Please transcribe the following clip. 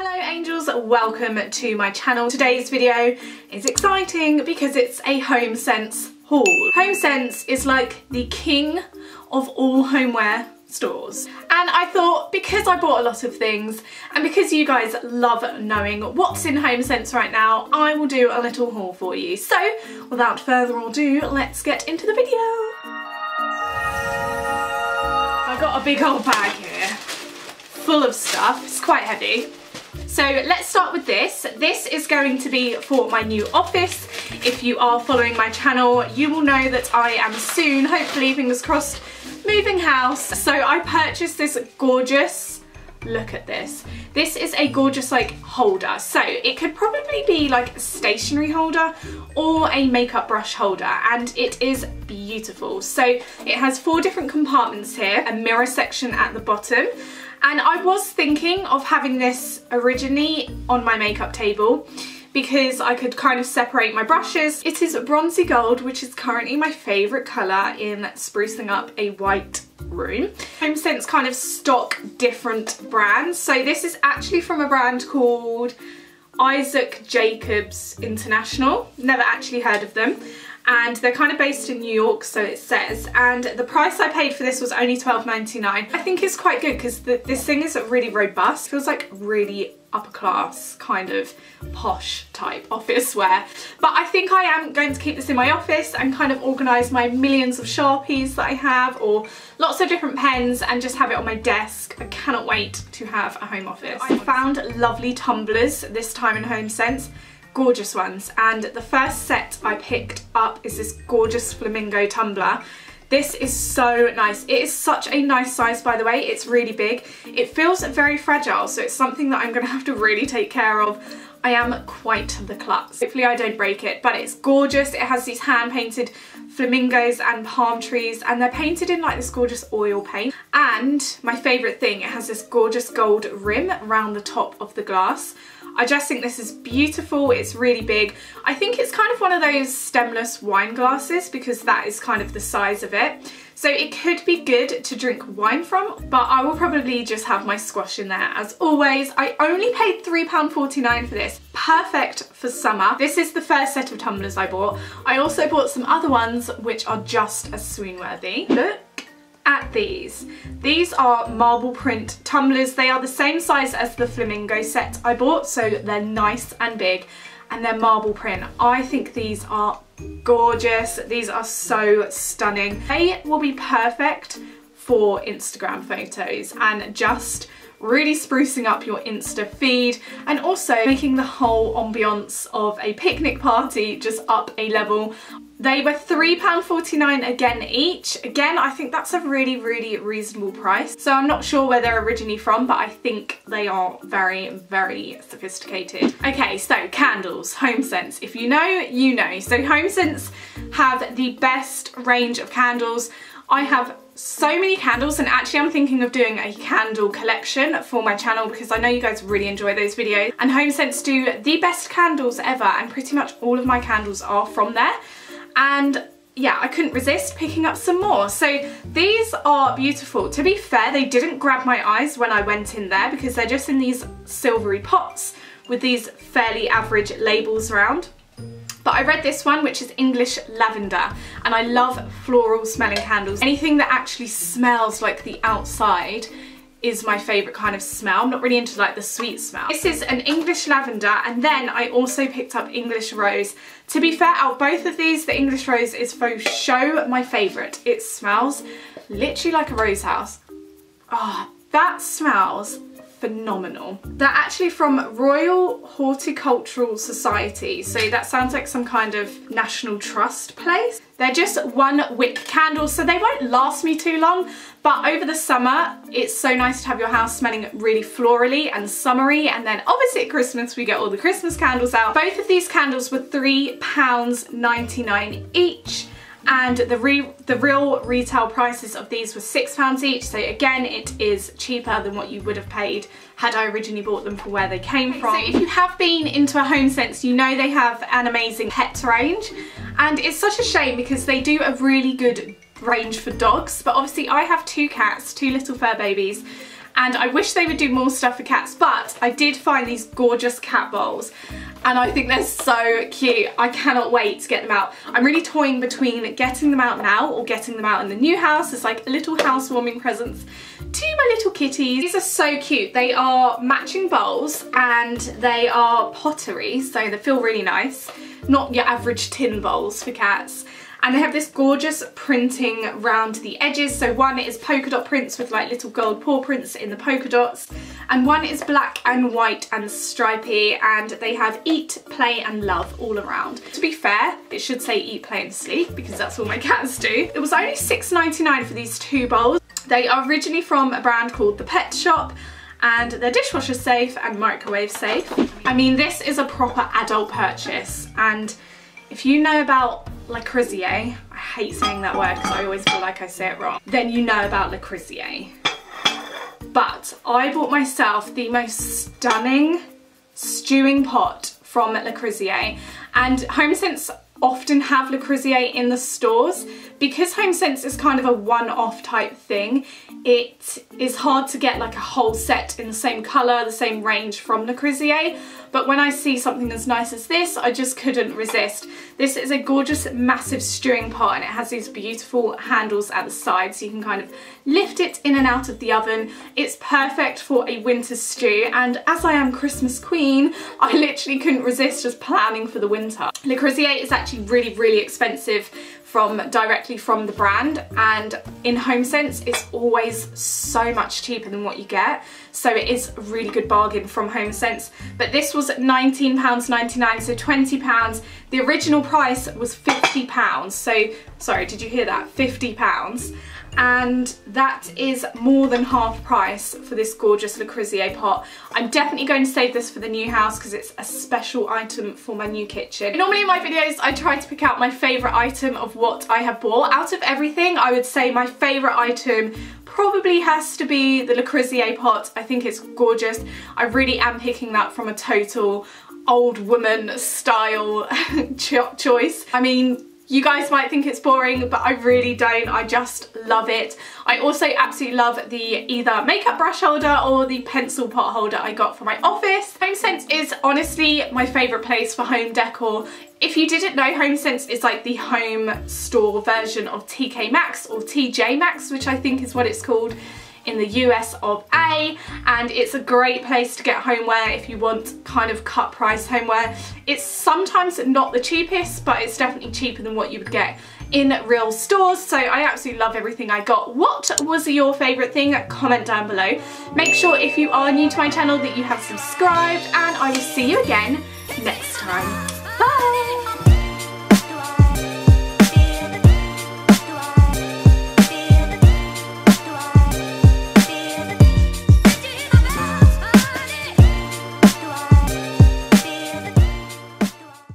Hello angels, welcome to my channel. Today's video is exciting because it's a Homesense haul. Homesense is like the king of all homeware stores, and I thought because I bought a lot of things and because you guys love knowing what's in Homesense right now, I will do a little haul for you. So without further ado, let's get into the video. I've got a big old bag here full of stuff. It's quite heavy. So let's start with this. This is going to be for my new office. If you are following my channel, you will know that I am soon, hopefully, fingers crossed, moving house. So I purchased this gorgeous, look at this. This is a gorgeous like holder. So it could probably be like a stationery holder or a makeup brush holder, and it is beautiful. So it has 4 different compartments here, a mirror section at the bottom. And I was thinking of having this originally on my makeup table because I could kind of separate my brushes. It is bronzy gold, which is currently my favourite colour in sprucing up a white room. Homesense kind of stock different brands. So this is actually from a brand called Isaac Jacobs International. Never actually heard of them. And they're kind of based in New York, so it says, and the price I paid for this was only $12.99. I think it's quite good because this thing is really robust. It feels like really upper class, kind of posh type office wear. But I think I am going to keep this in my office and kind of organise my millions of Sharpies that I have, or lots of different pens, and just have it on my desk. I cannot wait to have a home office. I found lovely tumblers this time in Homesense. Gorgeous ones, and the first set I picked up is this gorgeous flamingo tumbler. This is so nice. It is such a nice size, by the way. It's really big. It feels very fragile, so it's something that I'm going to have to really take care of. I am quite the klutz. Hopefully I don't break it, but it's gorgeous. It has these hand-painted flamingos and palm trees, and they're painted in like this gorgeous oil paint. And my favourite thing, it has this gorgeous gold rim around the top of the glass. I just think this is beautiful. It's really big. I think it's kind of one of those stemless wine glasses because that is kind of the size of it. So it could be good to drink wine from, but I will probably just have my squash in there as always. I only paid £3.49 for this. Perfect for summer. This is the first set of tumblers I bought. I also bought some other ones which are just as swoon worthy. Look at these. These are marble print tumblers. They are the same size as the flamingo set I bought, so they're nice and big, and they're marble print. I think these are gorgeous. These are so stunning. They will be perfect for Instagram photos and just really sprucing up your Insta feed, and also making the whole ambiance of a picnic party just up a level. They were £3.49 again each. Again, I think that's a really, really reasonable price. So I'm not sure where they're originally from, but I think they are very, very sophisticated. Okay, so candles, Homesense. If you know, you know. So Homesense have the best range of candles. I have so many candles, and actually I'm thinking of doing a candle collection for my channel because I know you guys really enjoy those videos. And Homesense do the best candles ever, and pretty much all of my candles are from there. And yeah, I couldn't resist picking up some more. So these are beautiful. To be fair, they didn't grab my eyes when I went in there because they're just in these silvery pots with these fairly average labels around. But I read this one, which is English Lavender, and I love floral smelling candles. Anything that actually smells like the outside is my favourite kind of smell. I'm not really into like the sweet smell. This is an English Lavender, and then I also picked up English Rose. To be fair, out of both of these, the English Rose is for show my favourite. It smells literally like a rose house. Oh, that smells phenomenal. They're actually from Royal Horticultural Society, so that sounds like some kind of National Trust place. They're just 1 wick candles, so they won't last me too long, but over the summer it's so nice to have your house smelling really florally and summery, and then obviously at Christmas we get all the Christmas candles out. Both of these candles were £3.99 each. And the real retail prices of these were £6 each, so again it is cheaper than what you would have paid had I originally bought them for where they came from. So if you have been into a Homesense, you know they have an amazing pet range, and it's such a shame because they do a really good range for dogs, but obviously I have 2 cats, 2 little fur babies, and I wish they would do more stuff for cats, but I did find these gorgeous cat bowls and I think they're so cute. I cannot wait to get them out. I'm really toying between getting them out now or getting them out in the new house. It's like a little housewarming presents to my little kitties. These are so cute. They are matching bowls and they are pottery, so they feel really nice. Not your average tin bowls for cats. And they have this gorgeous printing around the edges. So one is polka dot prints with like little gold paw prints in the polka dots. And one is black and white and stripy. And they have eat, play and love all around. To be fair, it should say eat, play and sleep because that's all my cats do. It was only $6.99 for these 2 bowls. They are originally from a brand called The Pet Shop. And they're dishwasher safe and microwave safe. I mean, this is a proper adult purchase. And if you know about Le Creuset, I hate saying that word because I always feel like I say it wrong, then you know about Le Creuset. But I bought myself the most stunning stewing pot from Le Creuset, and Homesense often have Le Creuset in the stores. Because Homesense is kind of a one-off type thing, it is hard to get like a whole set in the same colour, the same range from Le Creuset. But when I see something as nice as this, I just couldn't resist. This is a gorgeous, massive stewing pot and it has these beautiful handles at the side so you can kind of lift it in and out of the oven. It's perfect for a winter stew, and as I am Christmas queen, I literally couldn't resist just planning for the winter. Le Creuset is actually really, really expensive directly from the brand, and in Homesense it's always so much cheaper than what you get, so it is a really good bargain from Homesense. But this was £19.99, so £20. The original price was £50, so sorry, did you hear that? £50. And that is more than half price for this gorgeous Le Creuset pot. I'm definitely going to save this for the new house because it's a special item for my new kitchen. Normally in my videos I try to pick out my favourite item of what I have bought. Out of everything, I would say my favourite item probably has to be the Le Creuset pot. I think it's gorgeous. I really am picking that from a total old woman style choice. I mean, you guys might think it's boring, but I really don't. I just love it. I also absolutely love the either makeup brush holder or the pencil pot holder I got for my office. Homesense is honestly my favourite place for home decor. If you didn't know, Homesense is like the home store version of TK Maxx or TJ Maxx, which I think is what it's called in the US of A, and it's a great place to get homeware if you want kind of cut price homeware. It's sometimes not the cheapest, but it's definitely cheaper than what you would get in real stores, so I absolutely love everything I got. What was your favourite thing? Comment down below. Make sure if you are new to my channel that you have subscribed, and I will see you again next time. Bye!